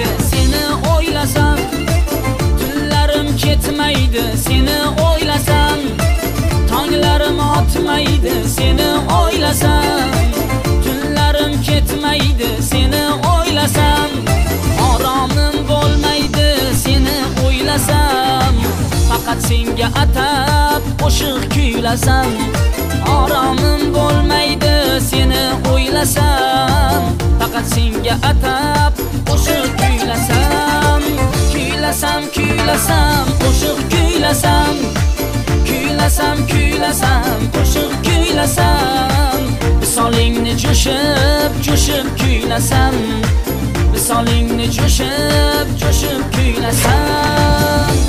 ketmaydi seni o'ylasam, tunlarim ketmaydi seni o'ylasam, tonglarim otmaydi seni o'ylasam, tunlarim ketmaydi seni o'ylasam, oromim bo'lmaydi seni o'ylasam, faqat senga atab qo'shiq kuylasam, oromim bo'lmaydi seni o'ylasam, faqat senga atab qo'shiq kuylasam, kuylasam kuylasam qo'shiq kuylasam, kuylasam kuylasam qo'shiq kuylasam, visolingni jo'shib jo'shib kuylasam, visolingni jo'shib jo'shib kuylasam.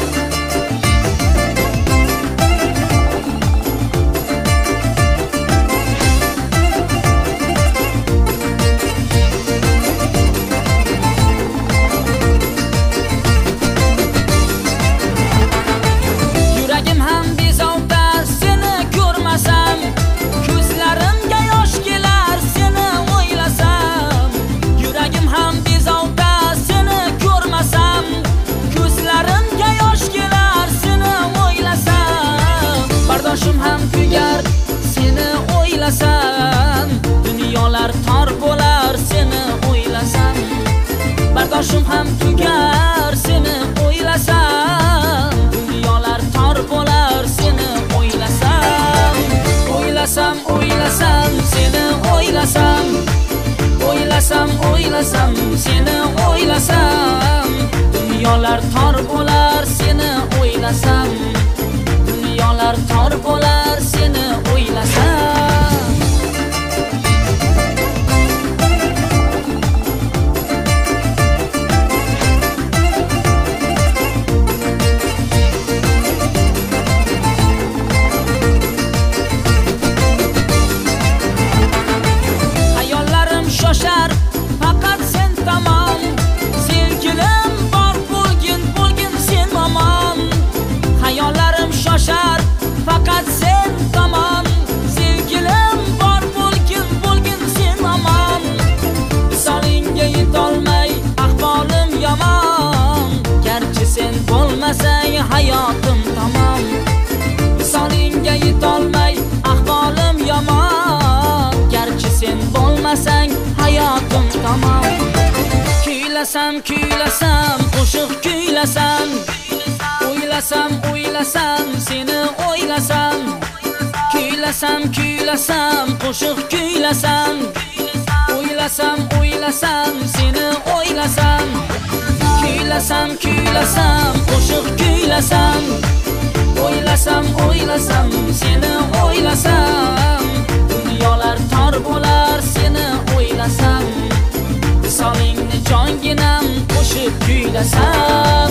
Dunyolar tor bo'lar seni o'ylasam, bardoshim ham tugar seni o'ylasam, dunyolar tor bo'lar seni o'ylasam, o'ylasam o'ylasam seni o'ylasam, o'ylasam o'ylasam seni o'ylasam, dunyolar tor bo'lar seni o'ylasam, dunyolar tor bo'lar seni o'ylasam. Shoshar faqat sen tomon, sevgilim bor bo'lgin bo'lgin sen omon. Hayollarim shoshar faqat sen tomon, sevgilim bor bo'lgin bo'lgin sen omon. Visolingga yetolmay ahvolim yomon, garchi sen bo'lmasang hayotim tamom. Visolingga yetolmay ahvolim yomon, garchi sen bo'lmasang hayotim tamom. Kuylasam kuylasam qo'shiq kuylasam, o'ylasam o'ylasam seni o'ylasam, kuylasam kuylasam qo'shiq kuylasam, o'ylasam o'ylasam seni o'ylasam, kuylasam kuylasam qo'shiq kuylasam, o'ylasam o'ylasam seni o'ylasam, dunyolar tor bo'lar seni o'ylasam, visolingni jonginam qo'shib kuylasam.